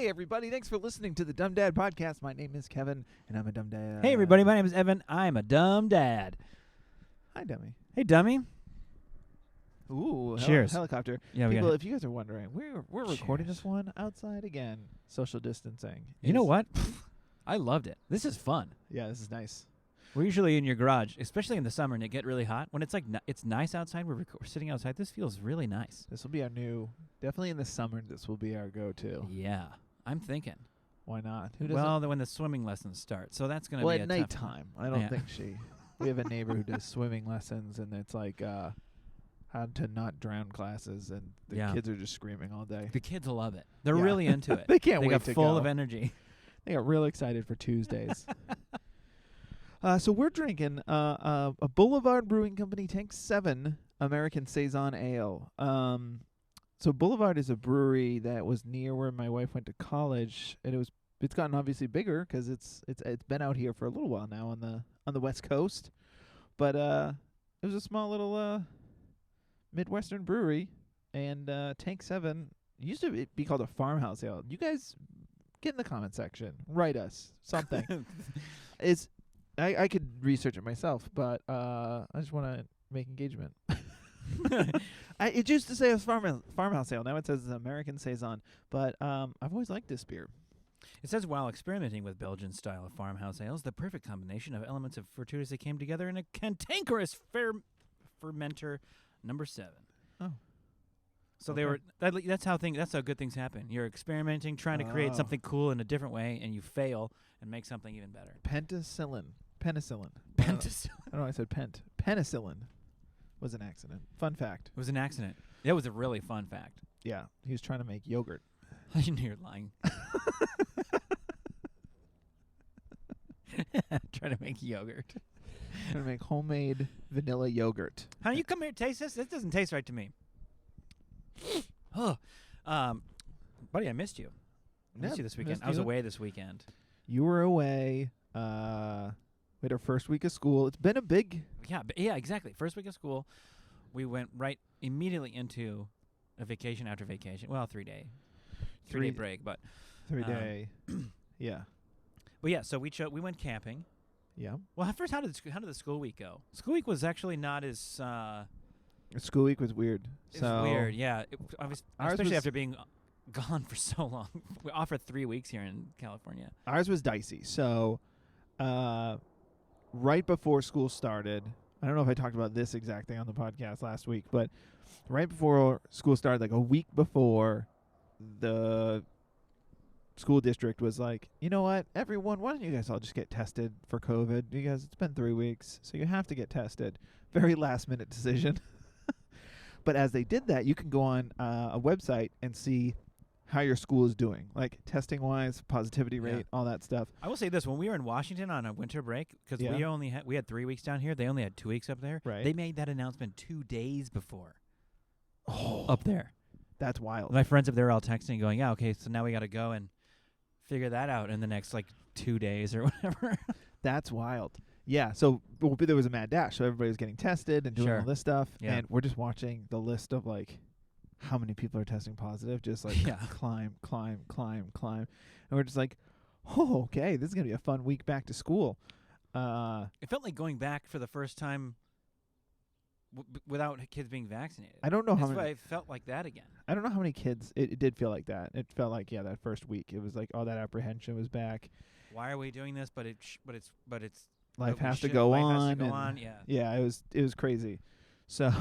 Hey, everybody. Thanks for listening to the Dumb Dad Podcast. My name is Kevin, and I'm a dumb dad. Hey, everybody. My name is Evan. I'm a dumb dad. Hi, dummy. Hey, dummy. Ooh, Cheers. Helicopter. Yeah, People, if you guys are wondering, we're recording Cheers. this one outside again. Social distancing. You know what? I loved it. This is fun. Yeah, this is nice. We're usually in your garage, especially in the summer, and it get really hot. When it's like it's nice outside, we're sitting outside. This feels really nice. This will be our new, definitely in the summer, this will be our go-to. Yeah, I'm thinking. Why not? Who doesn't? Well, when the swimming lessons start, so that's going to Well, be at a tough nighttime. I don't Yeah. think she. We have a neighbor who does swimming lessons, and it's like how to not drown classes, and the Yeah. kids are just screaming all day. The kids will love it. They're Yeah. really into it. They can't they wait got to full go. of energy. They got real excited for Tuesdays. So we're drinking a Boulevard Brewing Company Tank 7 American Saison Ale. So Boulevard is a brewery that was near where my wife went to college, and it's gotten obviously bigger because it's been out here for a little while now on the West Coast. But it was a small little Midwestern brewery, and Tank 7 used to be called a farmhouse ale. You guys get in the comment section, write us something. I could research it myself, but I just want to make engagement. It used to say it was farmhouse ale. Now it says it's American Saison. But I've always liked this beer. It says, while experimenting with Belgian-style farmhouse ales, the perfect combination of elements of fortuitously came together in a cantankerous fermenter number 7. Oh. So Okay. that's how good things happen. You're experimenting, trying to create Oh. something cool in a different way, and you fail and make something even better. Penicillin. Penticillin. I don't know why I said penicillin was an accident. Fun fact. It was an accident. It was a really fun fact. Yeah, he was trying to make yogurt. I knew you're lying. Trying to make yogurt. Trying to make homemade vanilla yogurt. How do you come here and taste this? This doesn't taste right to me. Oh, buddy, I missed you. I missed you this weekend. I was away this weekend. You were away. We had our first week of school. It's been a big... Yeah, exactly. First week of school, we went right immediately into a vacation after vacation. Well, 3-day break, but 3-day. Yeah. But yeah, so we went camping. Yeah. Well, first, how did the school week go? School week was actually not as School week was weird. it was weird. Yeah, especially was- after being gone for so long. We offered 3 weeks here in California. Ours was dicey. So, right before school started, I don't know if I talked about this exact thing on the podcast last week, but right before school started, like a week before, the school district was like, you know what, everyone, why don't you guys all just get tested for COVID? Because it's been 3 weeks, so you have to get tested. Very last minute decision. But as they did that, you can go on a website and see how your school is doing, like testing-wise, positivity rate, Yeah. all that stuff. I will say this: when we were in Washington on a winter break, because Yeah. we had 3 weeks down here, they only had 2 weeks up there. Right. They made that announcement 2 days before Oh, up there. that's wild. My friends up there were all texting, going, "Yeah, okay, so now we got to go and figure that out in the next 2 days or whatever." That's wild. Yeah, so there was a mad dash. So everybody was getting tested and doing Sure. all this stuff. Yeah. And we're just watching the list of, how many people are testing positive, just, Yeah. climb. And we're just like, oh, okay, this is going to be a fun week back to school. It felt like going back for the first time without kids being vaccinated. I don't know how That's many. why it felt like that again. I don't know how many kids. It did feel like that. It felt like, that first week. It was like, that apprehension was back. Why are we doing this? But it's Life but we has to should- go life on. has to go and on. Yeah. Yeah, it was crazy. So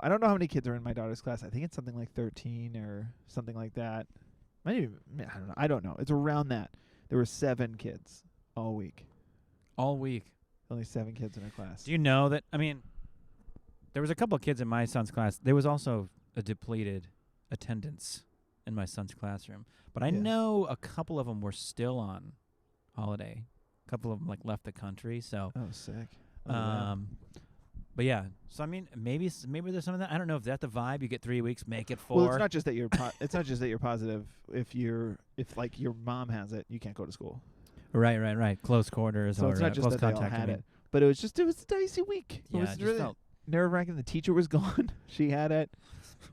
I don't know how many kids are in my daughter's class. I think it's something like 13 or something like that. I don't know. It's around that. There were 7 kids all week. All week. Only 7 kids in her class. Do you know that? I mean, there was a couple of kids in my son's class. There was also a depleted attendance in my son's classroom. But I Yeah. know a couple of them were still on holiday. A couple of them left the country. So, Oh, sick. Oh, wow. but yeah. So I mean, maybe there's some of that. I don't know if that's the vibe. You get 3 weeks, make it 4. Well, it's not just that you're it's not just that you're positive. If your mom has it, you can't go to school. Right. Close quarters So or it's not just close that they all contact. had I mean. it, but it was a dicey week. Yeah, it was it just really felt nerve-wracking. The teacher was gone. She had it.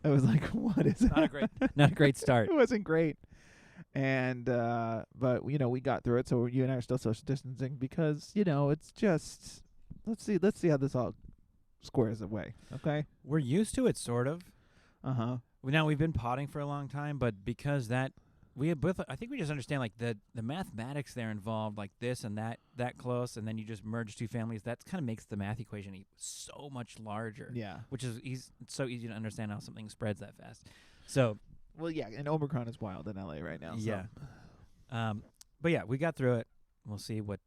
I was like, what is not a that? great start. It wasn't great. And but we got through it. So you and I are still social distancing because it's just let's see how this all squares away. Okay. We're used to it, sort of. Uh-huh. Now we've been potting for a long time, but because that we have both, I think we just understand like the mathematics there involved, like this and that close, and then you just merge two families. That kind of makes the math equation so much larger. Yeah. Which is it's so easy to understand how something spreads that fast. So. Well, yeah, and Omicron is wild in LA right now. Yeah. So. But yeah, we got through it. We'll see what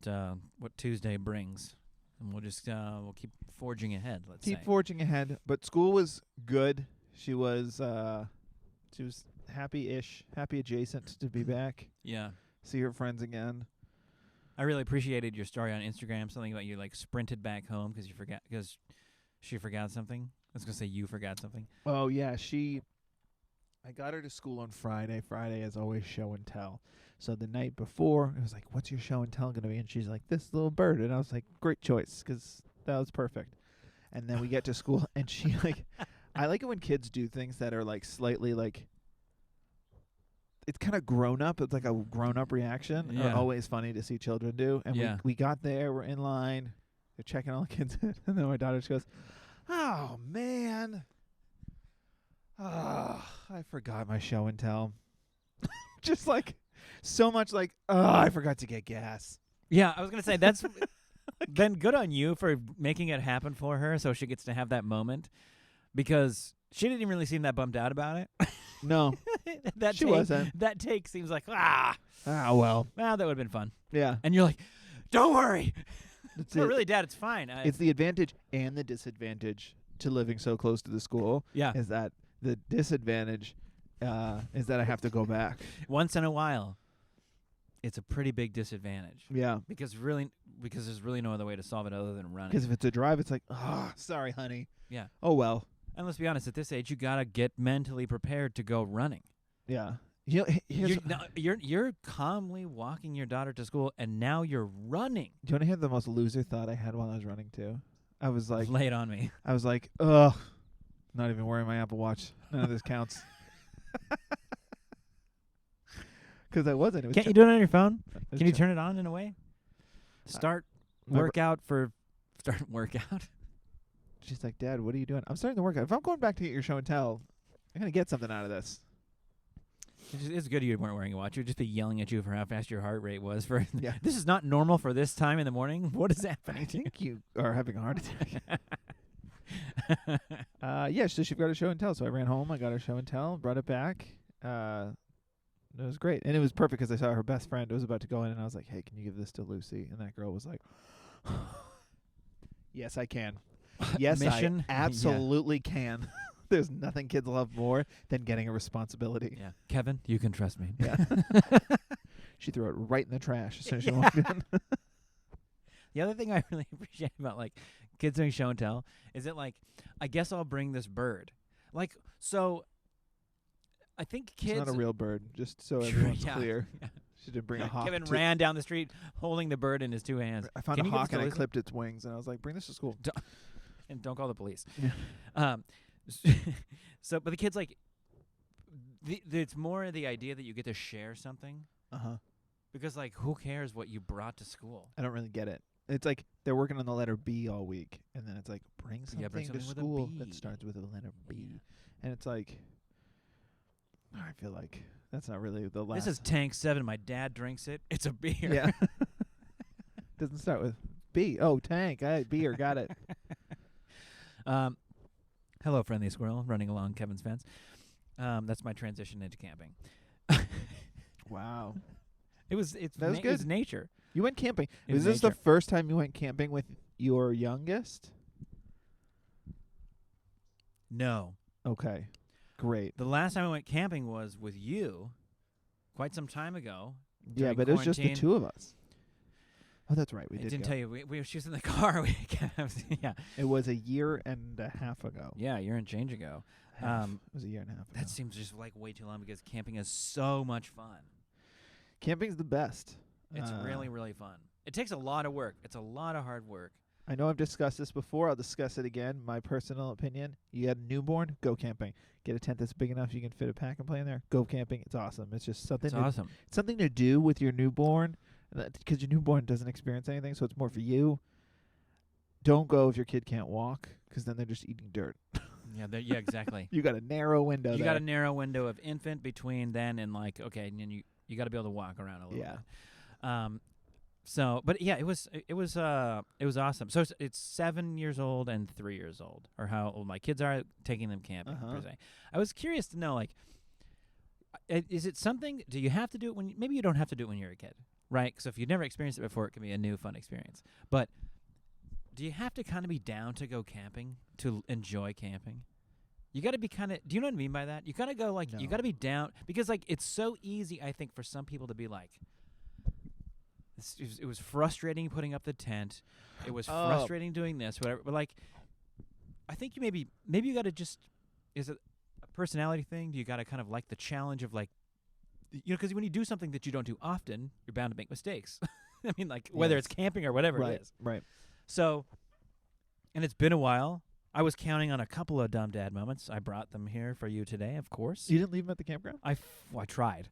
Tuesday brings, and we'll just we'll keep forging ahead. Let's Keep say. forging ahead. But school was good. She was happy-ish, happy adjacent to be back. Yeah. See her friends again. I really appreciated your story on Instagram. Something about you like sprinted back home because she forgot something. I was gonna say you forgot something. Oh yeah, I got her to school on Friday. Friday is always show and tell. So the night before, it was like, "What's your show and tell going to be?" And she's like, "This little bird." And I was like, "Great choice, because that was perfect." And then we get to school, and she like, I like it when kids do things that are like slightly like, it's kind of grown up. It's like a grown up reaction. Yeah. Always funny to see children do. And Yeah. we got there, we're in line, they're checking all the kids in, and then my daughter just goes, "Oh man. I forgot my show and tell." Just like so much like, I forgot to get gas. Yeah, I was gonna say that's then good on you for making it happen for her, so she gets to have that moment, because she didn't even really seem that bummed out about it. No, she wasn't. That take seems like well, that would have been fun. yeah. And you're like, don't worry. That's No, it. really, Dad, it's fine. It's the advantage and the disadvantage to living so close to the school. Yeah. Is that the disadvantage is that I have to go back. Once in a while, it's a pretty big disadvantage. Yeah. Because there's really no other way to solve it other than running. Because if it's a drive, it's like, sorry, honey. Yeah. Oh, well. And let's be honest, at this age, you gotta get mentally prepared to go running. Yeah. You're calmly walking your daughter to school, and now you're running. Do you want to hear the most loser thought I had while I was running, too? I was like, Lay it on me. I was like, ugh, not even wearing my Apple Watch. None of this counts. Because I wasn't. It was Can't you do it on your phone? was Can you ch- turn it on in a way? Start workout. She's like, "Dad, what are you doing?" I'm starting the workout. If I'm going back to get your show and tell, I'm going to get something out of this. It's good you weren't wearing a watch. It would just be yelling at you for how fast your heart rate was. Yeah. This is not normal for this time in the morning. What is happening? I think you are having a heart attack. Yeah, so she got her show and tell. So I ran home. I got her show and tell, brought it back. It was great. And it was perfect because I saw her best friend was about to go in, and I was like, "Hey, can you give this to Lucy?" And that girl was like, "Yes, I can. Yes, Mission? I absolutely can." There's nothing kids love more than getting a responsibility. Yeah, Kevin, you can trust me. Yeah. She threw it right in the trash as soon as she walked in. The other thing I really appreciate about like kids doing show and tell is that like, I guess I'll bring this bird. Like, so I think kids. It's not a real bird, just so Sure, everyone's yeah. clear. She didn't bring a hawk. Kevin to- ran down the street holding the bird in his two hands. I found Can a you give hawk this and to I Lucy? clipped its wings, and I was like, "Bring this to school." And don't call the police. Yeah. So, but the kids like, it's more the idea that you get to share something. Uh-huh. Because like, who cares what you brought to school? I don't really get it. It's like they're working on the letter B all week, and then it's like, bring something, bring to something with a school B. that starts with a letter B. Yeah. And it's like, I feel like that's not really the last. This is Tank 7. My dad drinks it. It's a beer. Yeah. Doesn't start with B. Oh, tank. Beer. Got it. Hello, friendly squirrel, running along Kevin's fence. That's my transition into camping. Wow. That was good. It's nature. You went camping. It Was was this the nature. first time you went camping with your youngest? No. Okay. Great. The last time I went camping was with you quite some time ago. Yeah, during but it was just the quarantine. two of us. Oh, that's right. We I did didn't go. tell you. She was in the car. Yeah. It was a year and a half ago. Yeah, a year and change ago. It was a year and a half ago. That seems just like way too long because camping is so much fun. Camping's the best. It's really, really fun. It takes a lot of work. It's a lot of hard work. I know I've discussed this before. I'll discuss it again. My personal opinion. You got a newborn, go camping. Get a tent that's big enough you can fit a pack and play in there. Go camping. It's awesome. It's just something. It's awesome. It's something to do with your newborn, because your newborn doesn't experience anything, so it's more for you. Don't go if your kid can't walk, because then they're just eating dirt. Yeah, exactly. You got a narrow window. You there. got a narrow window of infant between then and like, okay, and then you got to be able to walk around a little bit. So, but yeah, it was awesome. So it's 7 years old and 3 years old, or how old my kids are, taking them camping per se. I was curious to know, like, is it something? Do you have to do it when? Maybe you don't have to do it when you're a kid, right? Because if you've never experienced it before, it can be a new fun experience. But do you have to kind of be down to go camping to enjoy camping? You got to be kind of. Do you know what I mean by that? You got to go like you got to be down, because like it's so easy, I think, for some people to be like. It was frustrating putting up the tent. It was frustrating doing this, whatever. But like, I think maybe you got to just, is it a personality thing? Do you got to kind of like the challenge of like, because when you do something that you don't do often, you're bound to make mistakes. I mean, like whether it's camping or whatever it is. Right. So, and it's been a while. I was counting on a couple of dumb dad moments. I brought them here for you today, of course. You didn't leave them at the campground? I tried.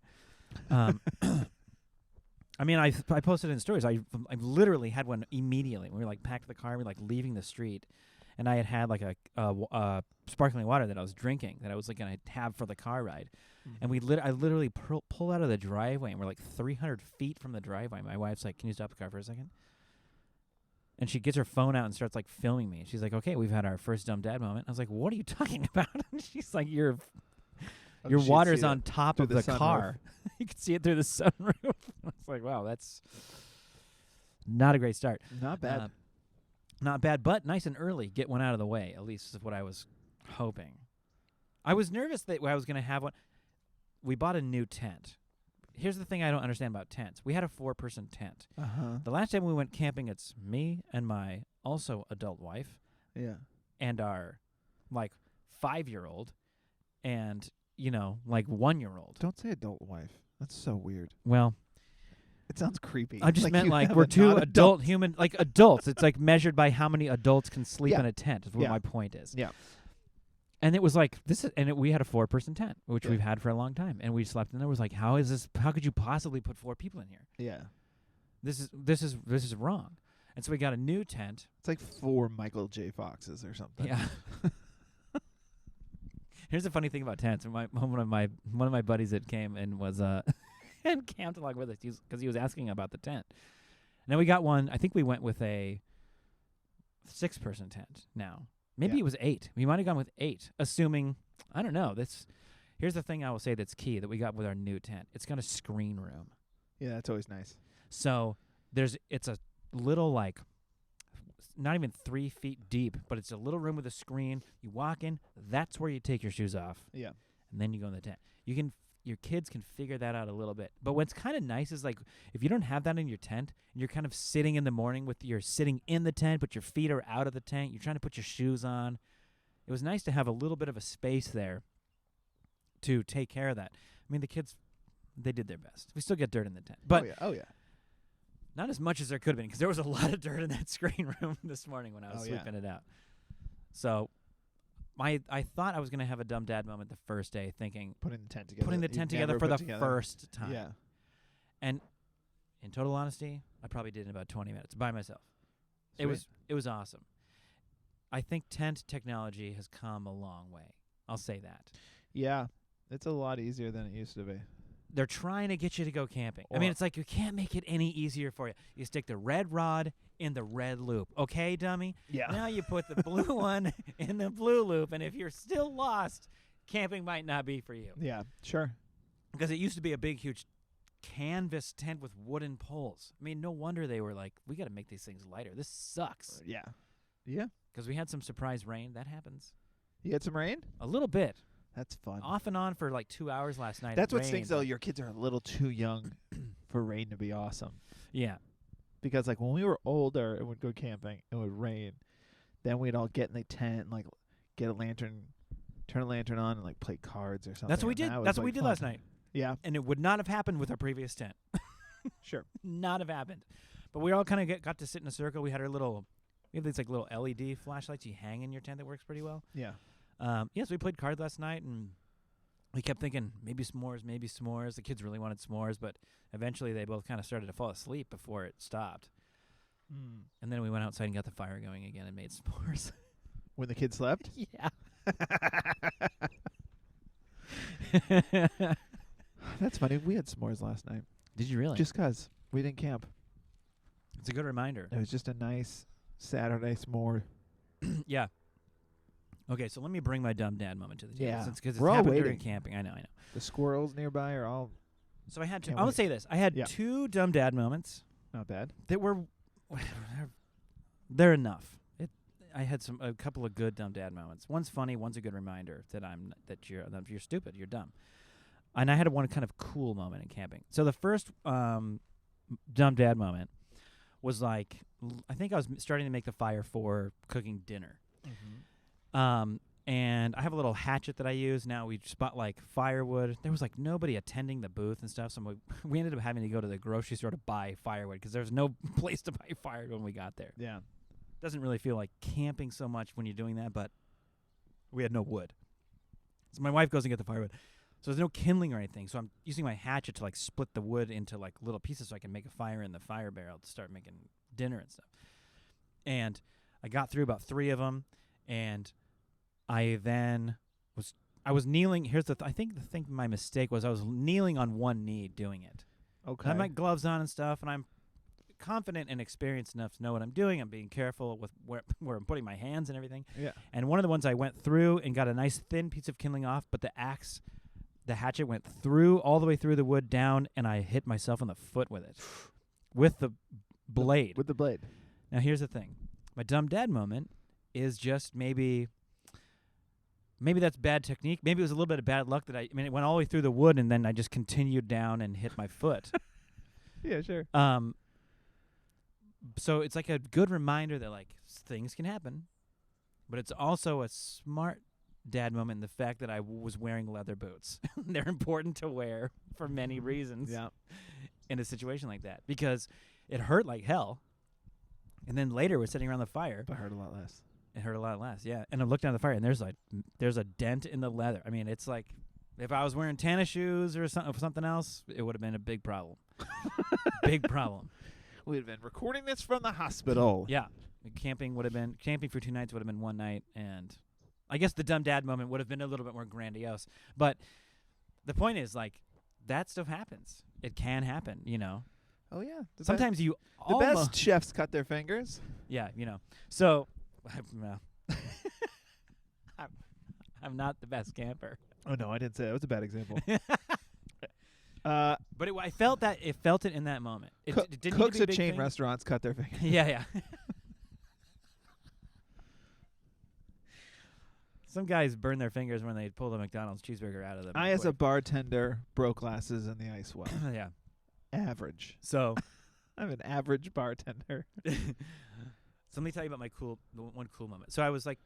I mean, I posted in stories. I literally had one immediately. We were like packed the car, we were like leaving the street, and I had like a sparkling water that I was drinking that I was like gonna have for the car ride, and I literally pull out of the driveway, and we're like 300 feet from the driveway. My wife's like, "Can you stop the car for a second?" And she gets her phone out and starts like filming me. She's like, "Okay, we've had our first dumb dad moment." I was like, "What are you talking about?" And she's like, Your water's on top of the car. You can see it through the sunroof. I was like, wow, that's not a great start. Not bad. Not bad, but nice and early. Get one out of the way, at least is what I was hoping. I was nervous that I was going to have one. We bought a new tent. Here's the thing I don't understand about tents. We had a 4-person tent. The last time we went camping, it's me and my also adult wife. Yeah. And our, like, 5-year-old and... like 1-year-old. Don't say adult wife. That's so weird. Well, it sounds creepy. I just meant like we're two adult human, like adults. It's like measured by how many adults can sleep in a tent. Is what my point is. Yeah. And it was like we had a 4-person tent, which we've had for a long time, and we slept in there. It was like, how could you possibly put 4 people in here? Yeah. This is wrong. And so we got a new tent. It's like 4 Michael J. Foxes or something. Yeah. Here's the funny thing about tents. One of my buddies that came and was and camped along with us because he was asking about the tent. And then we got one. I think we went with a 6-person tent. Now maybe it was 8. We might have gone with 8, assuming I don't know. Here's the thing I will say that's key that we got with our new tent. It's got a screen room. Yeah, that's always nice. So it's a little like. Not even 3 feet deep, but it's a little room with a screen. You walk in, that's where you take your shoes off. Yeah. And then you go in the tent. Your kids can figure that out a little bit. But what's kind of nice is like if you don't have that in your tent and you're kind of sitting in the morning you're sitting in the tent, but your feet are out of the tent, you're trying to put your shoes on. It was nice to have a little bit of a space there to take care of that. I mean, the kids, they did their best. We still get dirt in the tent. But Oh yeah. Not as much as there could have been, because there was a lot of dirt in that screen room this morning when I was sweeping it out. So I thought I was going to have a dumb dad moment the first day, thinking... Putting the tent together. Putting the tent together for the first time. Yeah. And in total honesty, I probably did it in about 20 minutes by myself. Sweet. It was awesome. I think tent technology has come a long way. I'll say that. Yeah. It's a lot easier than it used to be. They're trying to get you to go camping. I mean, it's like you can't make it any easier for you. You stick the red rod in the red loop. Okay, dummy? Yeah. Now you put the blue one in the blue loop, and if you're still lost, camping might not be for you. Yeah, sure. Because it used to be a big, huge canvas tent with wooden poles. I mean, no wonder they were like, we got to make these things lighter. This sucks. Yeah. Yeah. Because we had some surprise rain. That happens. You had some rain? A little bit. That's fun. Off and on for like 2 hours last night. That's what stinks, though. Your kids are a little too young for rain to be awesome. Yeah. Because, like, when we were older and would go camping, it would rain. Then we'd all get in the tent and, like, get a lantern, turn a lantern on, and, like, play cards or something. That's what we did. That's what we did last night. Yeah. And it would not have happened with our previous tent. Sure. Not have happened. But we all kind of got to sit in a circle. We had our little We have these like little LED flashlights you hang in your tent that works pretty well. Yeah. Yes, we played cards last night, and we kept thinking maybe s'mores, maybe s'mores. The kids really wanted s'mores, but eventually they both kind of started to fall asleep before it stopped. And then we went outside and got the fire going again and made s'mores. When the kids slept? Yeah. That's funny. We had s'mores last night. Did you really? Just 'cause we didn't camp. It's a good reminder. It was just a nice Saturday s'more. Yeah. Okay, so let me bring my dumb dad moment to the table. Yeah. Because We're it's all happened during waiting. camping. I know. The squirrels nearby are all So I had Can't I would wait. say this. I had Yeah. 2 dumb dad moments not bad. that were they're enough. I had a couple of good dumb dad moments. One's funny, one's a good reminder that you're stupid, you're dumb. And I had one kind of cool moment in camping. So the first dumb dad moment was like I think I was starting to make the fire for cooking dinner. And I have a little hatchet that I use. Now we just bought like firewood. There was like nobody attending the booth and stuff, so we ended up having to go to the grocery store to buy firewood because there was no place to buy firewood when we got there. Yeah. Doesn't really feel like camping so much when you're doing that, but we had no wood. So my wife goes and gets the firewood. So there's no kindling or anything. So I'm using my hatchet to like split the wood into like little pieces so I can make a fire in the fire barrel to start making dinner and stuff. And I got through about 3 of them, and I was kneeling. Here's I think my mistake was I was kneeling on one knee doing it. Okay. I had my gloves on and stuff, and I'm confident and experienced enough to know what I'm doing. I'm being careful with where I'm putting my hands and everything. Yeah. And one of the ones I went through and got a nice thin piece of kindling off, but the hatchet went through all the way through the wood down, and I hit myself in the foot with it, with the blade. With the blade. Now here's the thing: my dumb dad moment is just maybe that's bad technique. Maybe it was a little bit of bad luck that it went all the way through the wood, and then I just continued down and hit my foot. Yeah, sure. So it's like a good reminder that like things can happen, but it's also a smart dad moment in the fact that I was wearing leather boots. They're important to wear for many reasons. Yeah. In a situation like that, because it hurt like hell, and then later we're sitting around the fire. But hurt a lot less. It hurt a lot less, yeah. And I looked down the fire, and there's a dent in the leather. I mean, it's like if I was wearing tennis shoes or something else, it would have been a big problem. Big problem. We'd been recording this from the hospital. Yeah, camping for 2 nights would have been 1 night, and I guess the dumb dad moment would have been a little bit more grandiose. But the point is, like, that stuff happens. It can happen, you know. Oh yeah. Sometimes the best chefs cut their fingers. Yeah, you know. So, I'm not the best camper. Oh no, I didn't say that. It was a bad example. But I felt it in that moment. It didn't cooks need to at be a big chain thing. restaurants cut their fingers. Yeah. Some guys burn their fingers when they pull the McDonald's cheeseburger out of them. I, as a bartender, broke glasses in the ice well. Yeah. Average. So I'm an average bartender. So let me tell you about one cool moment. So I was like,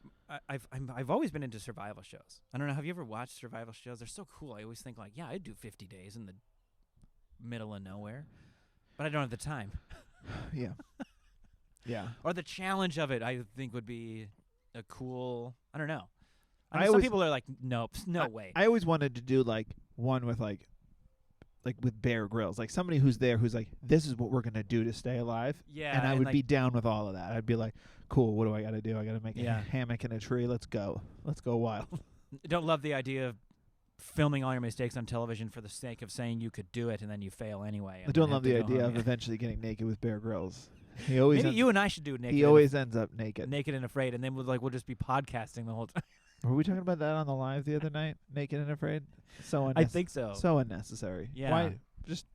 I've always been into survival shows. I don't know. Have you ever watched survival shows? They're so cool. I always think like, yeah, I'd do 50 days in the middle of nowhere, but I don't have the time. Yeah. Yeah. Or the challenge of it, I think would be a cool. I don't know. I mean, some always- people are like, nope, no way. I always wanted to do like one with like with Bear Grylls, like somebody who's there who's like, this is what we're gonna do to stay alive. Yeah, and I would like, be down with all of that. I'd be like, cool, what do I got to do? I got to make Yeah. a hammock in a tree. Let's go wild. don't love the idea of filming all your mistakes on television for the sake of saying you could do it and then you fail anyway. I don't love the idea of eventually getting naked with Bear Grylls. He always Maybe you and I should do naked. he always ends up naked. Naked and Afraid, and then we'll just be podcasting the whole time. Were we talking about that on the live the other night? Naked and Afraid? So I unnecessary. think so. So unnecessary. Yeah. Why? Just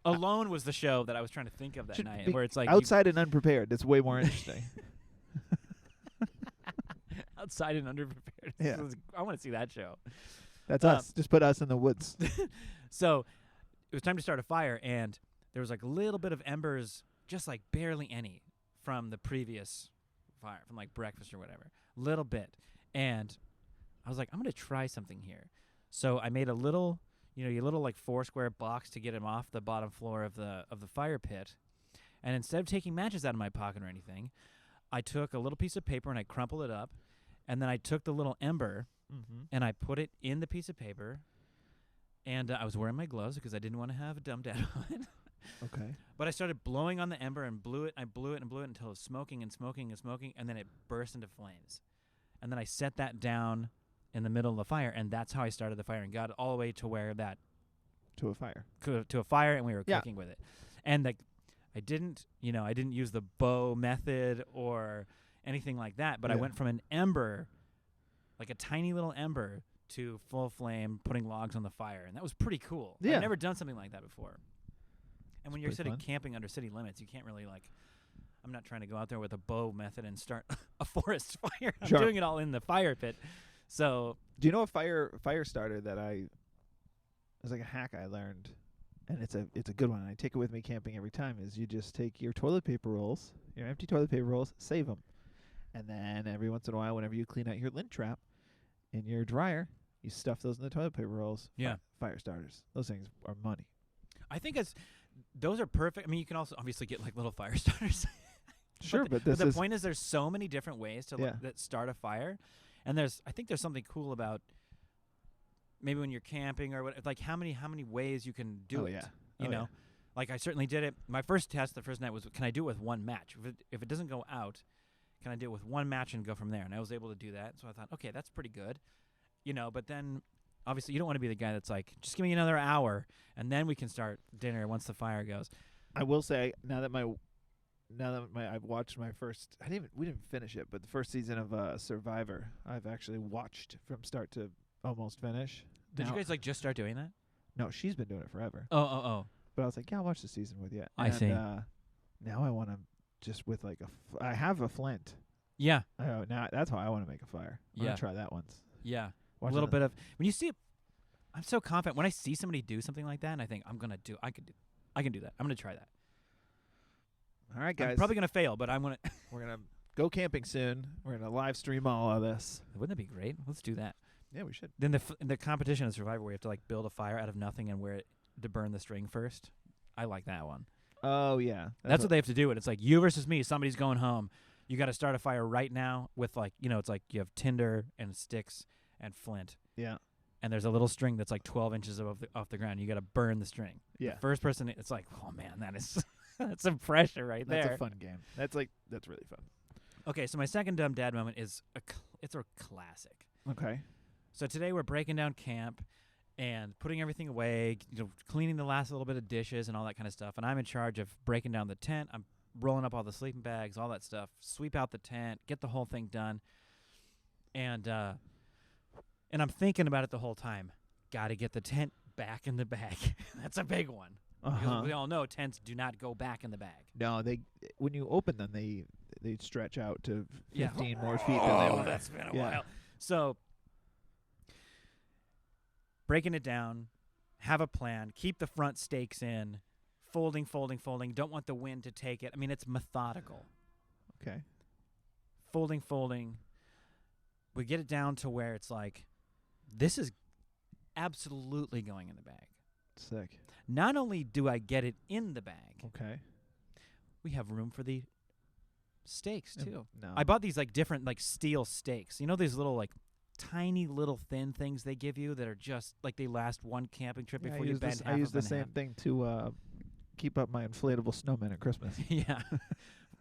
Alone was the show that I was trying to think of that Should night, be where it's like outside and unprepared. It's way more interesting. outside and underprepared. Yeah. I want to see that show. That's us. Just put us in the woods. So it was time to start a fire, and there was like a little bit of embers, just like barely any, from the previous fire, from like breakfast or whatever. Little bit. And I was like, I'm going to try something here. So I made a little, your little like 4 square box to get him off the bottom floor of the fire pit. And instead of taking matches out of my pocket or anything, I took a little piece of paper and I crumpled it up. And then I took the little ember and I put it in the piece of paper. And I was wearing my gloves because I didn't want to have a dumb dad moment. Okay. But I started blowing on the ember and blew it. I blew it and blew it until it was smoking and smoking and smoking. And then it burst into flames. And then I set that down in the middle of the fire. And that's how I started the fire and got it all the way to where that. To a fire. To a fire, and we were cooking with it. And I didn't use the bow method or anything like that. But I went from an ember, like a tiny little ember, to full flame, putting logs on the fire. And that was pretty cool. Yeah. I've never done something like that before. And when you're pretty fun. camping under city limits, you can't really I'm not trying to go out there with a bow method and start a forest fire. I'm doing it all in the fire pit. So, do you know a fire starter that it was like a hack I learned, and it's a good one. And I take it with me camping every time. Is you just take your toilet paper rolls, your empty toilet paper rolls, save them, and then every once in a while, whenever you clean out your lint trap in your dryer, you stuff those in the toilet paper rolls. Yeah. Fire starters. Those things are money. I think those are perfect. I mean, you can also obviously get like little fire starters. Sure, but the point is there's so many different ways to that start a fire. And I think there's something cool about maybe when you're camping or like how many ways you can do it. You know? Like I certainly did it. My first test the first night was, can I do it with one match? If it doesn't go out, can I do it with one match and go from there? And I was able to do that. So I thought, okay, that's pretty good. But then obviously you don't want to be the guy that's like, just give me another hour and then we can start dinner once the fire goes. I will say now that I've watched my first, we didn't finish it, but the first season of Survivor, I've actually watched from start to almost finish. Did you guys just start doing that? No, she's been doing it forever. Oh. But I was like, yeah, I'll watch the season with you. I see. Now I want to just with I have a flint. Yeah. Now that's how I want to make a fire. I'm gonna try that once. Yeah. A little bit of when you see it, I'm so confident when I see somebody do something like that, and I think I can do that. I'm gonna try that. All right, guys. I'm probably gonna fail, but we're gonna go camping soon. We're gonna live stream all of this. Wouldn't that be great? Let's do that. Yeah, we should. Then the competition in Survivor where you have to build a fire out of nothing and to burn the string first. I like that one. Oh yeah, that's what they have to do. It's like you versus me. Somebody's going home. You got to start a fire right now with it's like you have tinder and sticks and flint. Yeah. And there's a little string that's 12 inches off the ground. You got to burn the string. Yeah. The first person, it's like, oh man, that is that's some pressure right there. That's a fun game. That's really fun. Okay, so my second dumb dad moment is it's a classic. Okay. So today we're breaking down camp and putting everything away, cleaning the last little bit of dishes and all that kind of stuff. And I'm in charge of breaking down the tent. I'm rolling up all the sleeping bags, all that stuff, sweep out the tent, get the whole thing done. And I'm thinking about it the whole time. Got to get the tent back in the bag. That's a big one. Because we all know tents do not go back in the bag. No, when you open them, they stretch out to 15 more feet than they were. That's been a while. So breaking it down, have a plan, keep the front stakes in, folding. Don't want the wind to take it. I mean, it's methodical. Okay. Folding. We get it down to where it's like, this is absolutely going in the bag. Sick. Not only do I get it in the bag, okay, we have room for the stakes too. No. I bought these different steel stakes. You know these little tiny little thin things they give you that are just they last one camping trip before you bend half of them. I use the same thing to keep up my inflatable snowman at Christmas. Yeah.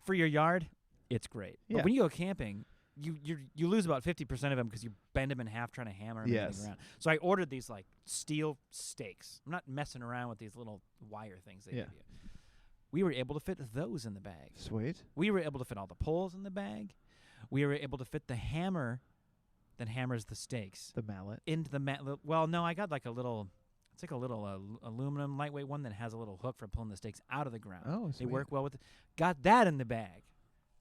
For your yard, it's great. Yeah. But when you go camping, you lose about 50% of them because you bend them in half trying to hammer them around. So I ordered these steel stakes. I'm not messing around with these little wire things they give you. We were able to fit those in the bag. Sweet. We were able to fit all the poles in the bag. We were able to fit the hammer that hammers the stakes. The mallet. Into the mallet. Well, no, I got a little... It's like a little aluminum lightweight one that has a little hook for pulling the stakes out of the ground. Oh, sweet. They work well with it. Got that in the bag,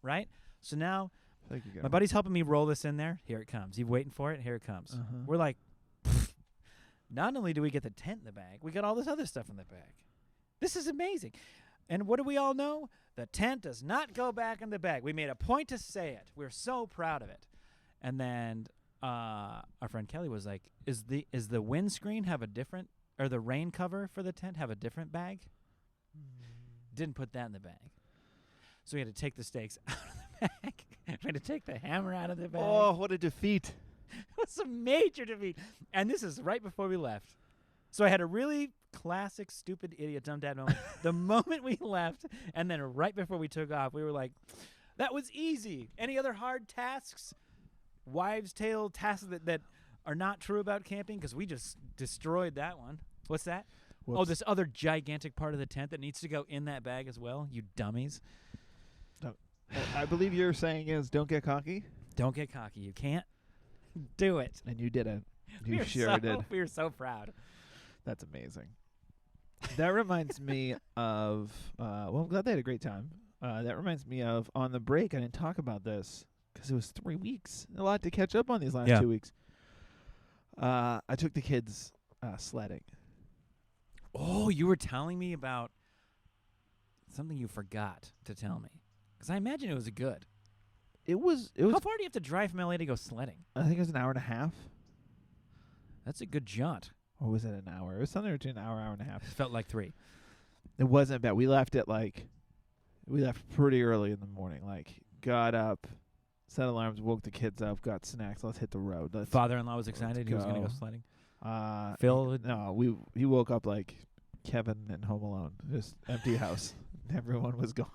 right? So now my buddy's helping me roll this in there. Here it comes. You waiting for it? Here it comes. We're like, not only do we get the tent in the bag, we got all this other stuff in the bag. This is amazing. And what do we all know? The tent does not go back in the bag. We made a point to say it. We're so proud of it. And then our friend Kelly was like, is the windscreen have a different, or the rain cover for the tent have a different bag? Didn't put that in the bag. So we had to take the stakes out of the bag. We had to take the hammer out of the bag. Oh, what a defeat. It was a major defeat. And this is right before we left. So I had a really classic stupid idiot dumb dad moment the moment we left, and then right before we took off, we were like, that was easy. Any other hard tasks? Wives' tale tasks that are not true about camping? Because we just destroyed that one. What's that? Whoops. Oh, this other gigantic part of the tent that needs to go in that bag as well, you dummies. I believe you're saying is don't get cocky. Don't get cocky. You can't do it. And you did it. We You were sure so, did. We were so proud. That's amazing. That reminds me of, well, I'm glad they had a great time. That reminds me of, on the break, I didn't talk about this because it was 3 weeks. A lot to catch up on these last 2 weeks. I took the kids sledding. Oh, you were telling me about something you forgot to tell me. Because I imagine it was good. It was. How far do you have to drive from LA to go sledding? I think it was an hour and a half. That's a good jaunt. Or was it an hour? It was something between an hour and a half. It felt like 3. It wasn't bad. We left pretty early in the morning. Like, got up, set alarms, woke the kids up, got snacks. Let's hit the road. Father-in-law was excited. He was going to go sledding. Phil? No, he woke up like Kevin in Home Alone. Just empty house. Everyone was gone.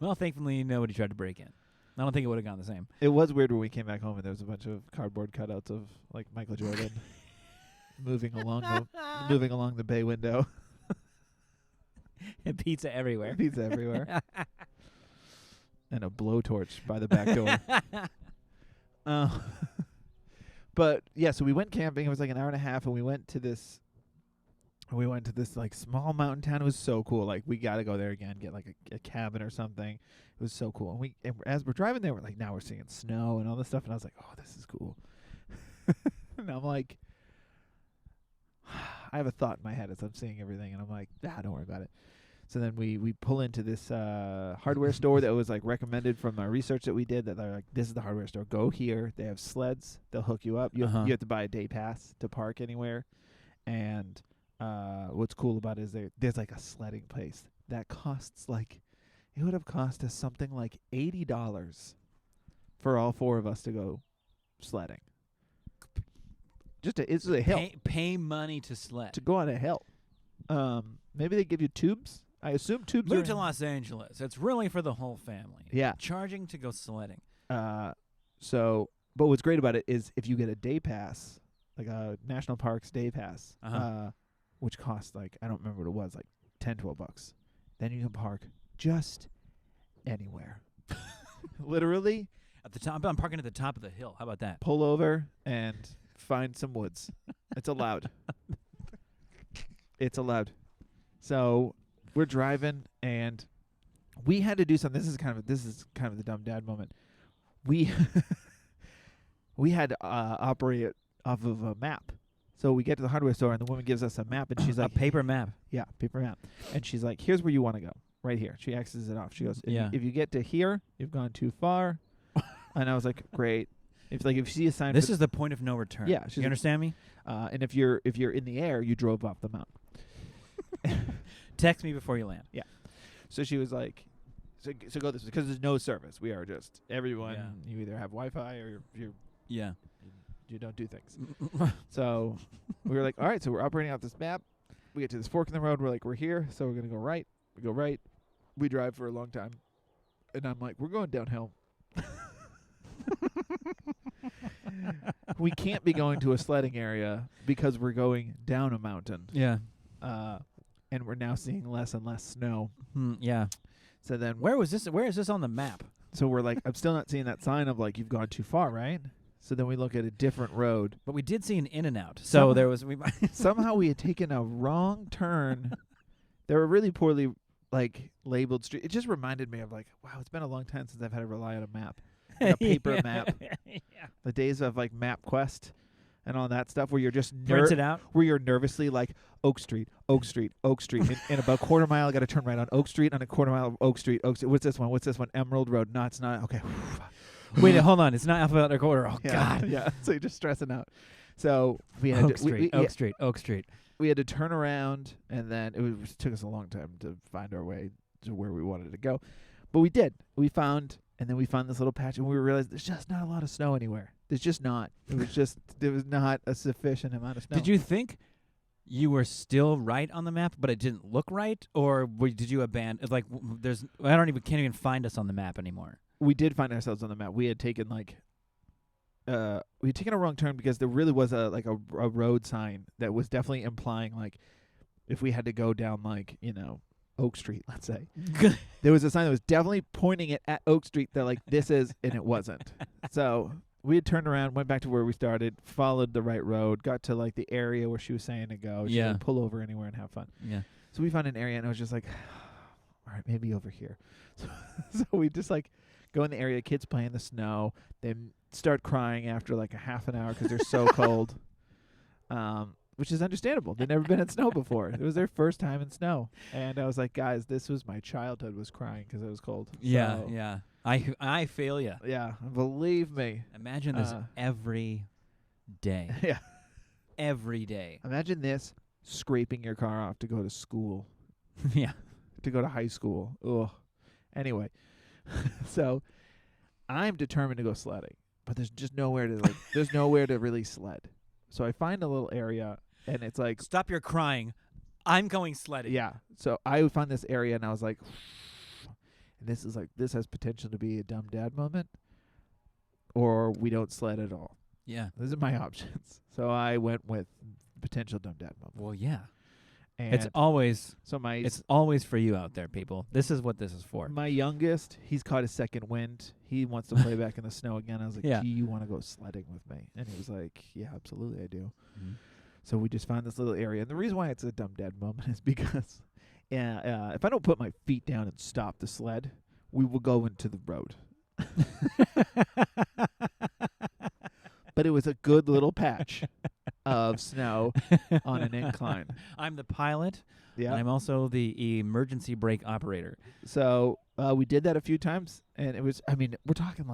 Well, thankfully, nobody tried to break in. I don't think it would have gone the same. It was weird when we came back home and there was a bunch of cardboard cutouts of like Michael Jordan moving along the bay window. And pizza everywhere. Pizza everywhere. And a blowtorch by the back door. But yeah, so we went camping. It was like an hour and a half, and we went to this like small mountain town. It was so cool. Like, we got to go there again, get like a cabin or something. It was so cool. And as we're driving there, we're like, now we're seeing snow and all this stuff. And I was like, oh, this is cool. And I'm like, I have a thought in my head as I'm seeing everything, and I'm like, don't worry about it. So then we pull into this hardware store that was like recommended from our research that we did, that they're like, this is the hardware store. Go here. They have sleds. They'll hook you up. You have to buy a day pass to park anywhere. And what's cool about it is there's like a sledding place that costs like, it would have cost us something like $80 for all 4 of us to go sledding. It's a hill. Pay money to sled. To go on a hill. Maybe they give you tubes. I assume tubes. Move to Los Angeles. It's really for the whole family. Yeah. Charging to go sledding. But what's great about it is if you get a day pass, like a national parks day pass, which costs like, I don't remember what it was, like $10, $12. Then you can park just anywhere. Literally. At the top. I'm parking at the top of the hill. How about that? Pull over and find some woods. It's allowed. It's allowed. So we're driving, and we had to do something. This is kind of the dumb dad moment. We had to operate it off of a map. So we get to the hardware store, and the woman gives us a map, and she's like, a paper map. Yeah, paper map. And she's like, here's where you want to go. Right here. She X's it off. She goes, if you get to here, you've gone too far. And I was like, great. If you see a sign. This is the point of no return. Yeah. You understand me? And if you're in the air, you drove off the mountain. Text me before you land. Yeah. So she was like, so go this way, because there's no service. We are just everyone. Yeah. You either have Wi-Fi or you don't do things. So we were like, all right. So we're operating out this map. We get to this fork in the road. We're like, we're here. So we're gonna go right. We go right. We drive for a long time, and I'm like, we're going downhill. We can't be going to a sledding area because we're going down a mountain. Yeah. And we're now seeing less and less snow. Yeah. So then Where is this on the map? So we're like, I'm still not seeing that sign of like, you've gone too far, right? So then we look at a different road. But we did see an In-N-Out. So there was somehow we had taken a wrong turn. There were really poorly like labeled street. It just reminded me of like, wow, it's been a long time since I've had to rely on a map. Like a paper map. Yeah. The days of like MapQuest and all that stuff where you're just prints it out. Where you're nervously like Oak Street. In about a quarter mile I got to turn right on Oak Street, on a quarter mile of Oak Street. What's this one? Emerald Road. No, it's not. Okay. Wait, hold on. It's not alphabetical order. Oh yeah, God. Yeah. So you're just stressing out. So we had Oak Street. we had to turn around, and then it took us a long time to find our way to where we wanted to go. But we did. We found this little patch, and we realized there's just not a lot of snow anywhere. There's just not. There was not a sufficient amount of snow. Did you think you were still right on the map, but it didn't look right, or did you abandon? Like, can't even find us on the map anymore. We did find ourselves on the map. We had taken a wrong turn because there really was a road sign that was definitely implying if we had to go down Oak Street, let's say. There was a sign that was definitely pointing it at Oak Street that this is, and it wasn't. So we had turned around, went back to where we started, followed the right road, got to the area where she was saying to go. She would pull over anywhere and have fun. Yeah. So we found an area, and I was just like, all right, maybe over here. So we just go in the area, kids play in the snow. They start crying after a half an hour because they're so cold, which is understandable. They've never been in snow before. It was their first time in snow. And I was like, guys, this was my childhood was crying because it was cold. Yeah, so, yeah. I feel you. Yeah, believe me. Imagine this every day. Yeah. Every day. Imagine this scraping your car off to go to school. Yeah. To go to high school. Ugh. Anyway, so I'm determined to go sledding, but there's just nowhere to really sled. So I find a little area, and it's stop your crying. I'm going sledding. Yeah. So I found this area, and I was like, this has potential to be a dumb dad moment, or we don't sled at all. Yeah. Those are my options. So I went with potential dumb dad moment. Well, yeah. And it's always for you out there, people. This is what this is for. My youngest, he's caught his second wind. He wants to play back in the snow again. I was like, do you want to go sledding with me? And he was like, yeah, absolutely, I do. Mm-hmm. So we just found this little area. And the reason why it's a dumb dad moment is because if I don't put my feet down and stop the sled, we will go into the road. But it was a good little patch of snow on an incline. I'm the pilot. Yeah. And I'm also the emergency brake operator. So we did that a few times, and it was, we're talking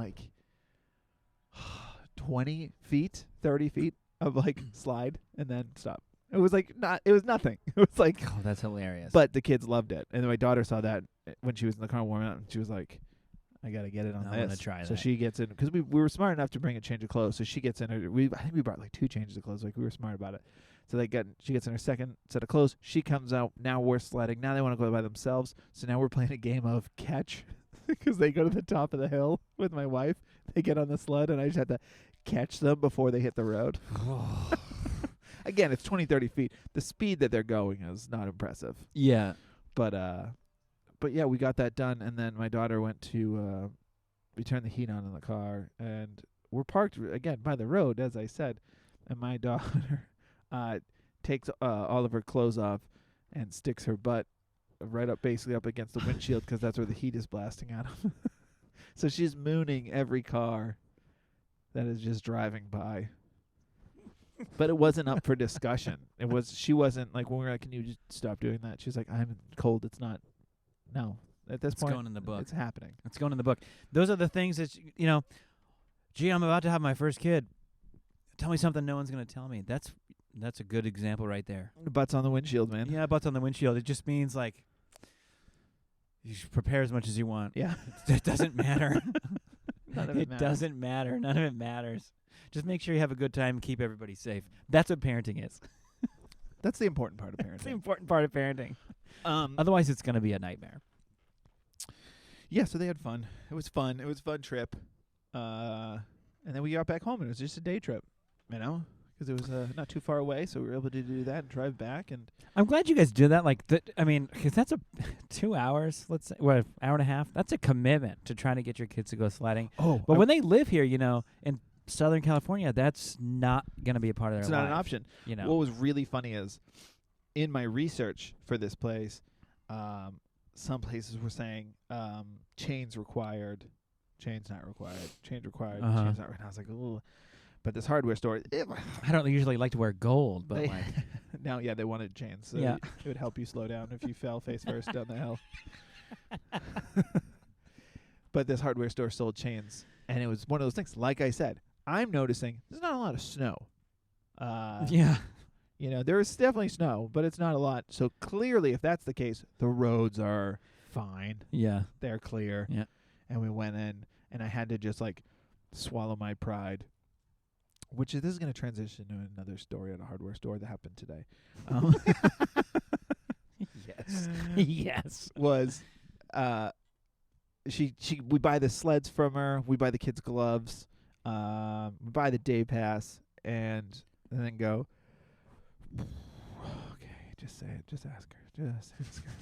20 feet, 30 feet of slide and then stop. It was it was nothing. It was oh, that's hilarious. But the kids loved it. And then my daughter saw that when she was in the car warming up, and she was like, I got to get it on this. I want to try that. So she gets in, because we were smart enough to bring a change of clothes. So she gets in her, I think we brought 2 changes of clothes. We were smart about it. So she gets in her second set of clothes. She comes out. Now we're sledding. Now they want to go by themselves. So now we're playing a game of catch, because they go to the top of the hill with my wife. They get on the sled, and I just have to catch them before they hit the road. Again, it's 20, 30 feet. The speed that they're going is not impressive. Yeah. But yeah, we got that done, and then my daughter went to we turned the heat on in the car, and we're parked again by the road, as I said, and my daughter takes all of her clothes off and sticks her butt basically up against the windshield, because that's where the heat is blasting out of. So she's mooning every car that is just driving by. But it wasn't up for discussion. She wasn't when we were like, can you just stop doing that? She's like, I'm cold. It's not. No. At this point, it's going in the book. It's happening. It's going in the book. Those are the things that, gee, I'm about to have my first kid. Tell me something no one's going to tell me. That's a good example right there. Butts on the windshield, man. Yeah, butts on the windshield. It just means you should prepare as much as you want. Yeah. It doesn't matter. None of it matters. Doesn't matter. None of it matters. Just make sure you have a good time and keep everybody safe. That's what parenting is. That's the important part of parenting. That's the important part of parenting. Otherwise, it's going to be a nightmare. Yeah, so they had fun. It was fun. It was a fun trip. And then we got back home, and it was just a day trip, because it was not too far away, so we were able to do that and drive back. And I'm glad you guys did that. Because that's 2 hours, let's say, an hour and a half. That's a commitment to trying to get your kids to go sledding. Oh, but when they live here, in Southern California, that's not going to be a part of their life. It's not an option. What was really funny is, in my research for this place, some places were saying chains required, chains not required, chains required, chains not required. And I was like, ooh. But this hardware store, I don't usually like to wear gold, but now, they wanted chains. So yeah. It would help you slow down if you fell face first down the hill. But this hardware store sold chains, and it was one of those things. Like I said, I'm noticing there's not a lot of snow. Yeah. You know, there is definitely snow, but it's not a lot. So clearly, if that's the case, the roads are fine. Yeah. They're clear. Yeah. And we went in, and I had to just like swallow my pride. Which this is going to transition to another story at a hardware store that happened today. Yes. Yes. Was we buy the sleds from her, we buy the kids' gloves, we buy the day pass, and then go, okay, just say it, just ask her,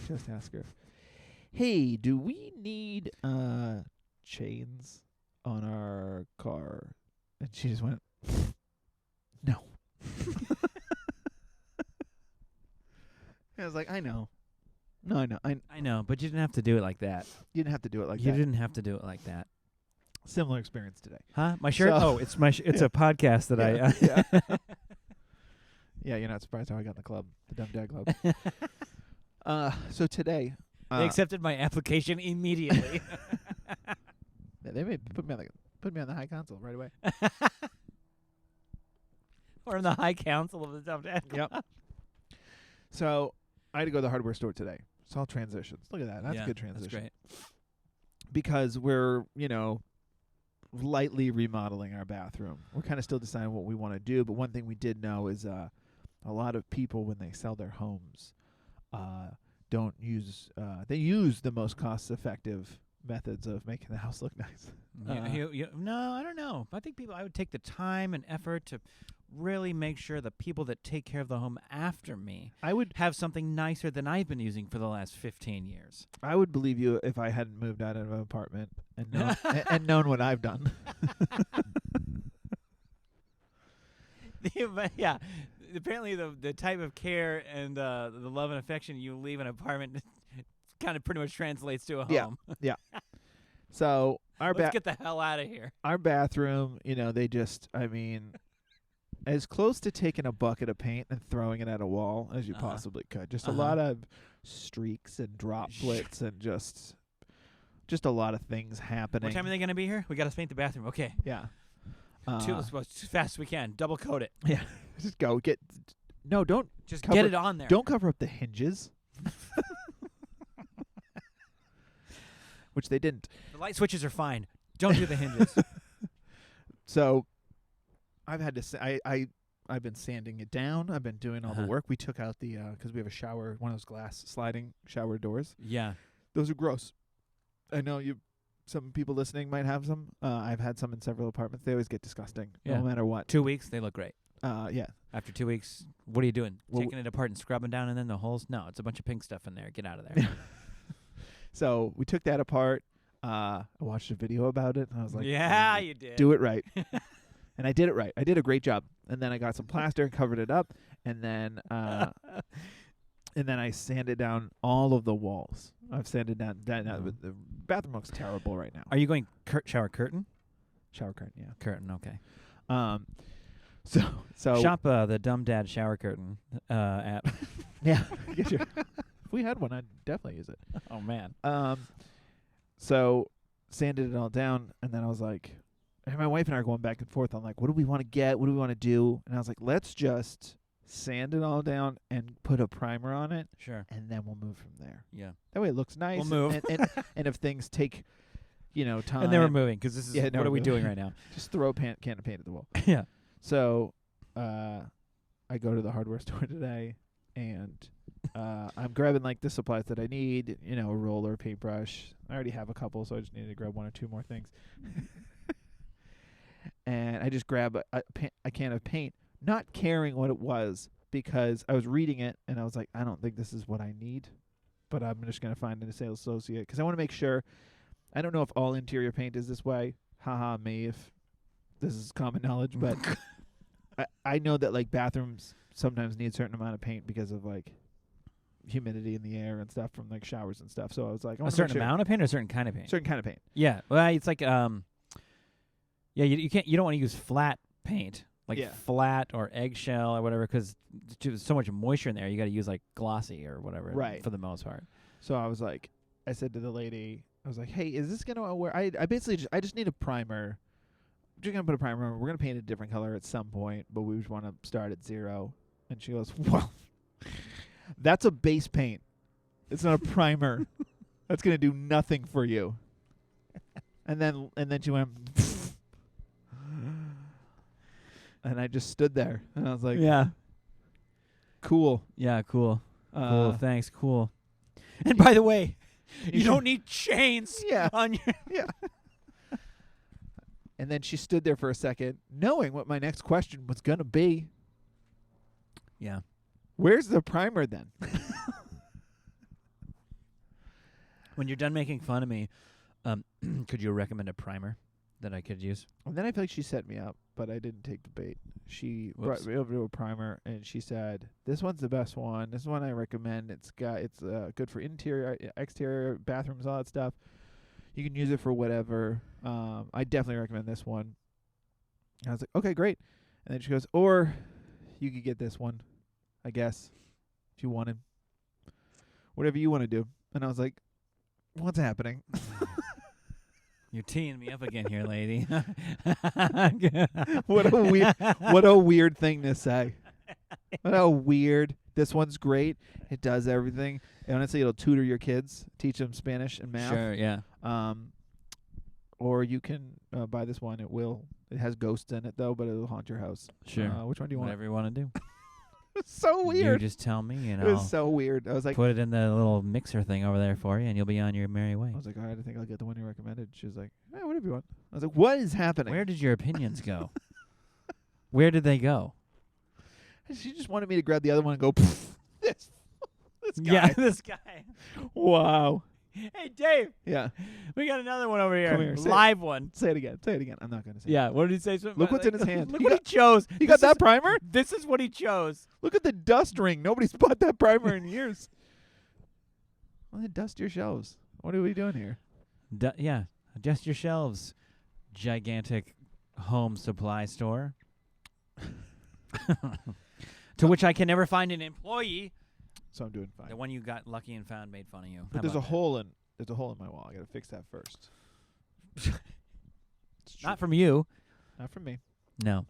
just ask her. Hey, do we need chains on our car? And she just went, no. I was like, I know. No, I know. I know, but you didn't have to do it like that. You didn't have to do it like You that. didn't have to do it like that. Similar experience today. Huh? My shirt? So- It's my it's a podcast that Yeah. I Yeah. Yeah, you're not surprised how I got in the club, the Dumb Dad Club. So today, They accepted my application immediately. they may put me on the high console right away. Or in the high council of the Dumb Dad Club. Yep. So I had to go to the hardware store today. It's all transitions. Look at that. That's a good transition. That's great. Because we're, lightly remodeling our bathroom. We're kind of still deciding what we want to do, but one thing we did know is a lot of people, when they sell their homes, don't use they use the most cost-effective methods of making the house look nice. No, I don't know. I think I would take the time and effort to really make sure the people that take care of the home after me I would have something nicer than I've been using for the last 15 years. I would believe you if I hadn't moved out of an apartment and known, and known what I've done. Yeah. Apparently the type of care and the love and affection you leave in an apartment kind of pretty much translates to a home. Yeah. So Let's get the hell out of here. our bathroom, they just, as close to taking a bucket of paint and throwing it at a wall as you possibly could. Just a lot of streaks and droplets and just a lot of things happening. What time are they going to be here? We got to paint the bathroom. Okay. Yeah. Let's go as fast as we can. Double coat it. Yeah. Just go don't Just cover, get it on there. Don't cover up the hinges. Which they didn't. The light switches are fine. Don't do the hinges. So I've had to I've been sanding it down. I've been doing all the work. We took out the because we have a shower, one of those glass sliding shower doors. Yeah. Those are gross. I know some people listening might have some. I've had some in several apartments. They always get disgusting, no matter what. 2 weeks, they look great. Yeah. After 2 weeks, what are you doing? Well, Taking it apart and scrubbing down and then the holes? No, it's a bunch of pink stuff in there. Get out of there. So we took that apart. I watched a video about it, and I was like, yeah, you did. do it right. And I did it right. I did a great job. And then I got some plaster and covered it up, and then I sanded down all of the walls. I've sanded down. The bathroom looks terrible right now. Are you going shower curtain? Shower curtain, yeah. Curtain, okay. So Shop the Dumb Dad shower curtain at. Yeah. If we had one, I'd definitely use it. Oh, man. So sanded it all down, and then I was like, and my wife and I are going back and forth on like, what do we want to get? What do we want to do? And I was like, let's just sand it all down and put a primer on it. Sure. And then we'll move from there. Yeah. That way it looks nice. We'll move. And if things take, time. And then we're moving because this is what are we doing right now? Just throw a can of paint at the wall. Yeah. So I go to the hardware store today, and I'm grabbing like the supplies that I need, a roller, paintbrush. I already have a couple, so I just need to grab one or two more things. And I just grab a can of paint, not caring what it was, because I was reading it, and I was like, I don't think this is what I need, but I'm just going to find a sales associate, because I want to make sure. I don't know if all interior paint is this way. Haha, me, if this is common knowledge, but I know that like bathrooms sometimes need a certain amount of paint because of like humidity in the air and stuff from like showers and stuff. So I was like, A certain amount of paint or a certain kind of paint? Certain kind of paint. Yeah. Well, it's like you don't want to use flat paint, like flat or eggshell or whatever, because there's so much moisture in there. You got to use like glossy or whatever, right, for the most part. So I was like, I said to the lady, I was like, hey, is this gonna wear? I basically I just need a primer. We're just gonna put a primer. We're gonna paint a different color at some point, but we just want to start at 0. And she goes, well, that's a base paint. It's not a primer. That's going to do nothing for you. And then she went, and I just stood there. And I was like, Yeah. cool. Yeah, cool. Cool, thanks, cool. And by the way, you don't need chains on your... Yeah. And then she stood there for a second, knowing what my next question was going to be. Yeah. Where's the primer then? When you're done making fun of me, could you recommend a primer that I could use? And then I feel like she set me up, but I didn't take the bait. She Whoops. brought me over to a primer, and she said, "This one's the best one. This one I recommend. It's good for interior, exterior, bathrooms, all that stuff. You can use it for whatever. I definitely recommend this one." I was like, "Okay, great." And then she goes, "Or you could get this one, I guess, if you wanted. Whatever you want to do." And I was like, "What's happening?" You're teeing me up again here, lady. What a weird thing to say. What a weird. This one's great. It does everything. And honestly, it'll tutor your kids, teach them Spanish and math. Sure, yeah. Or you can buy this one. It has ghosts in it though, but it'll haunt your house. Sure. Which one do you want? Whatever you want to do. It's so weird. You just tell me, and It I'll was so weird. I was like, put it in the little mixer thing over there for you, and you'll be on your merry way. all right, I think I'll get the one you recommended. She was like, whatever you want. I was like, what is happening? Where did your opinions go? Where did they go? She just wanted me to grab the other one and go, this guy. Yeah, this guy. Wow. Hey, Dave. Yeah. We got another one over here. Come here, Live one. Say it again. Say it again. I'm not going to say it. Yeah, what did he say? Look what's in his hand. Look what he chose. You got that primer? This is what he chose. Look at the dust ring. Nobody's bought that primer in years. Well, then dust your shelves. What are we doing here? Yeah, adjust your shelves, gigantic home supply store. To which I can never find an employee. So I'm doing fine. The one you got lucky and found made fun of you. But there's a hole in my wall. I got to fix that first. Not from you. Not from me. No.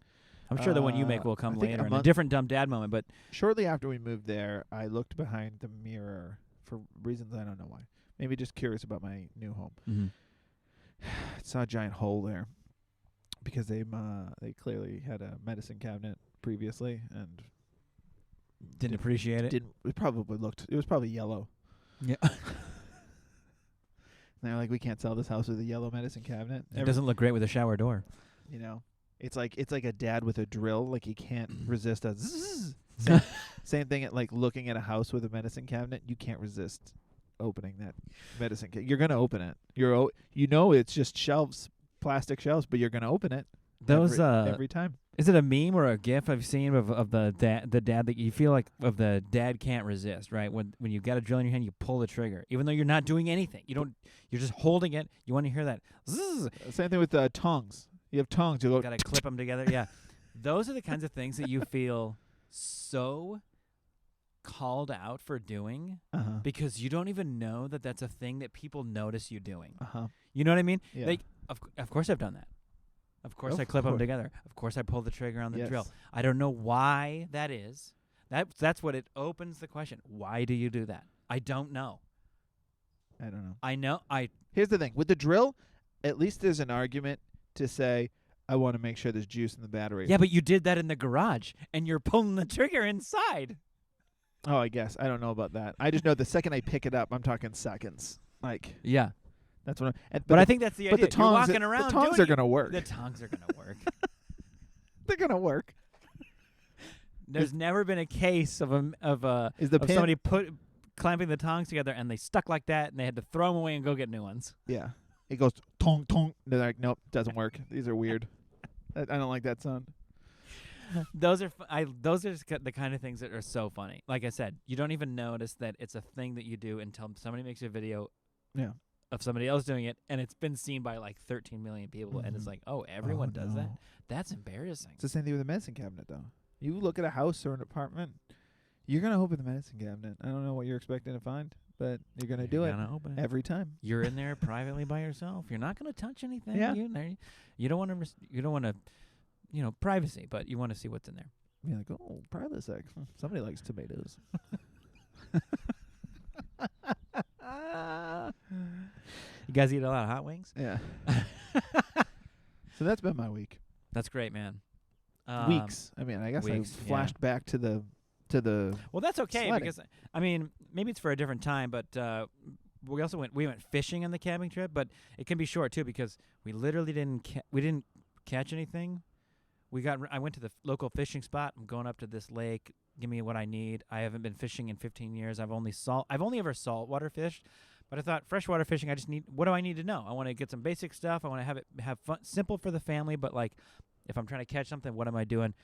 I'm sure the one you make will I come think later a in a month- different dumb dad moment, but Shortly after we moved there, I looked behind the mirror for reasons I don't know why. Maybe just curious about my new home. I saw a giant hole there because they clearly had a medicine cabinet previously and didn't appreciate it. It was probably yellow. Yeah. And they're like, we can't sell this house with a yellow medicine cabinet. It doesn't look great with a shower door. You know, it's like a dad with a drill. Like he can't resist a zzz. Same thing at like looking at a house with a medicine cabinet. You can't resist opening that medicine cabinet. You're gonna open it. It's just shelves, plastic shelves, but you're gonna open it. Every time. Is it a meme or a GIF I've seen of the dad that you feel like of the dad can't resist, right? When you've got a drill in your hand, you pull the trigger, even though you're not doing anything. You're just holding it. You want to hear that. Zzz. Same thing with tongs. You have tongs. You got to clip them together. Yeah, those are the kinds of things that you feel so called out for doing because you don't even know that that's a thing that people notice you doing. You know what I mean? Yeah. Like, of course I've done that. Of course I clip them together. Of course I pull the trigger on the drill. I don't know why that is. That's what it opens the question. Why do you do that? I don't know. I don't know. I know. Here's the thing. With the drill, at least there's an argument to say, I want to make sure there's juice in the battery. Yeah, but you did that in the garage, and you're pulling the trigger inside. Oh, I guess. I don't know about that. I just know the second I pick it up, I'm talking seconds. Like, yeah. That's what but I think that's the idea. But the tongs, you're walking around the tongs are going to work. The tongs are going to work. They're going to work. There's never been a case of somebody clamping the tongs together and they stuck like that and they had to throw them away and go get new ones. Yeah. It goes tong tong. They're like, nope, doesn't work. These are weird. I don't like that sound. Those are the kind of things that are so funny. Like I said, you don't even notice that it's a thing that you do until somebody makes a video of somebody else doing it, and it's been seen by like 13 million people, and it's like, oh, everyone does that? That's embarrassing. It's the same thing with a medicine cabinet, though. You look at a house or an apartment, you're going to open the medicine cabinet. I don't know what you're expecting to find, but you're going to do it open it every time. You're in there privately by yourself. You're not going to touch anything. Yeah. You don't want to, privacy, but you want to see what's in there. Be like, oh, Prilosec. Somebody likes tomatoes. You guys eat a lot of hot wings? Yeah. So that's been my week. That's great, man. Weeks. I mean, I guess weeks, I flashed back to the Well, that's okay sledding. because I mean, maybe it's for a different time, but we went fishing on the camping trip, but it can be short too because we literally didn't catch anything. I went to the local fishing spot. I'm going up to this lake. Give me what I need. I haven't been fishing in 15 years. I've only ever saltwater fished, but I thought freshwater fishing. What do I need to know? I want to get some basic stuff. I want to have fun, simple for the family, but like if I'm trying to catch something, what am I doing?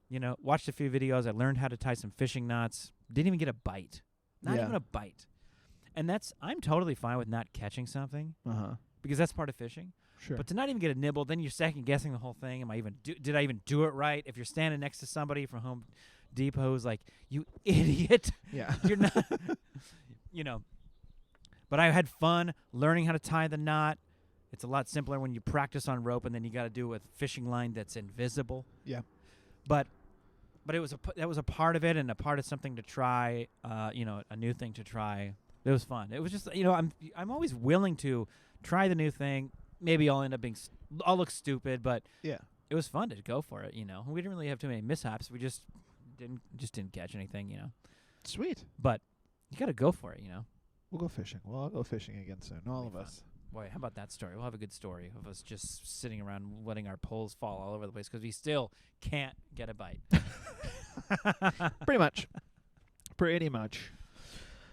You know, watched a few videos. I learned how to tie some fishing knots. Didn't even get a bite. Not even a bite. And I'm totally fine with not catching something because that's part of fishing. Sure. But to not even get a nibble, then you're second guessing the whole thing. Did I even do it right? If you're standing next to somebody from Home Depot who's like, you idiot. Yeah. You're not, But I had fun learning how to tie the knot. It's a lot simpler when you practice on rope and then you got to do it with fishing line that's invisible. Yeah. But that was a part of it and a part of something to try, a new thing to try. It was fun. It was just, I'm always willing to try the new thing. Maybe I'll end up I'll look stupid, but yeah, it was fun to go for it. We didn't really have too many mishaps. We just didn't catch anything. Sweet. But you got to go for it. We'll go fishing. Well, I'll go fishing again soon. All of us. Boy, how about that story? We'll have a good story of us just sitting around letting our poles fall all over the place because we still can't get a bite. Pretty much.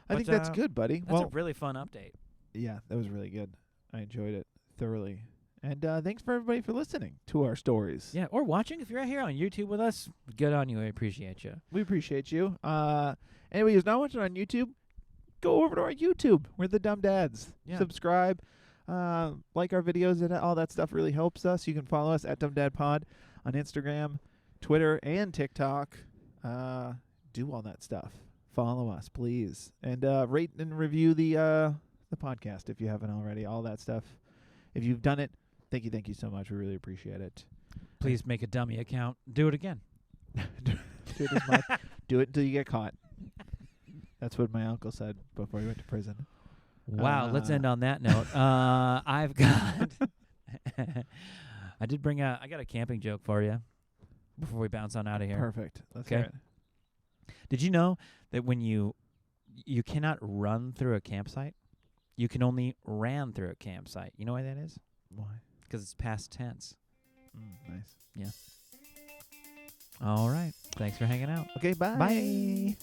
I think that's good, buddy. That's a really fun update. Yeah, that was really good. I enjoyed it thoroughly. And thanks for everybody for listening to our stories. Yeah, or watching. If you're out here on YouTube with us, good on you. I appreciate you. We appreciate you. Anybody who's not watching on YouTube, go over to our YouTube. We're the Dumb Dads. Yeah. Subscribe. Like our videos, and all that stuff really helps us. You can follow us at DumbDadPod on Instagram, Twitter, and TikTok. Do all that stuff. Follow us, please. And rate and review the podcast if you haven't already. All that stuff. If you've done it, thank you so much. We really appreciate it. Please make a dummy account. Do it again. Do it until you get caught. That's what my uncle said before he went to prison. Wow, let's end on that note. I've got I got a camping joke for you before we bounce on out of here. Perfect. Let's Okay. hear it. Did you know that when you cannot run through a campsite, you can only ran through a campsite? You know why that is? Why? Because it's past tense. Nice. Yeah. All right. Thanks for hanging out. Okay, bye. Bye.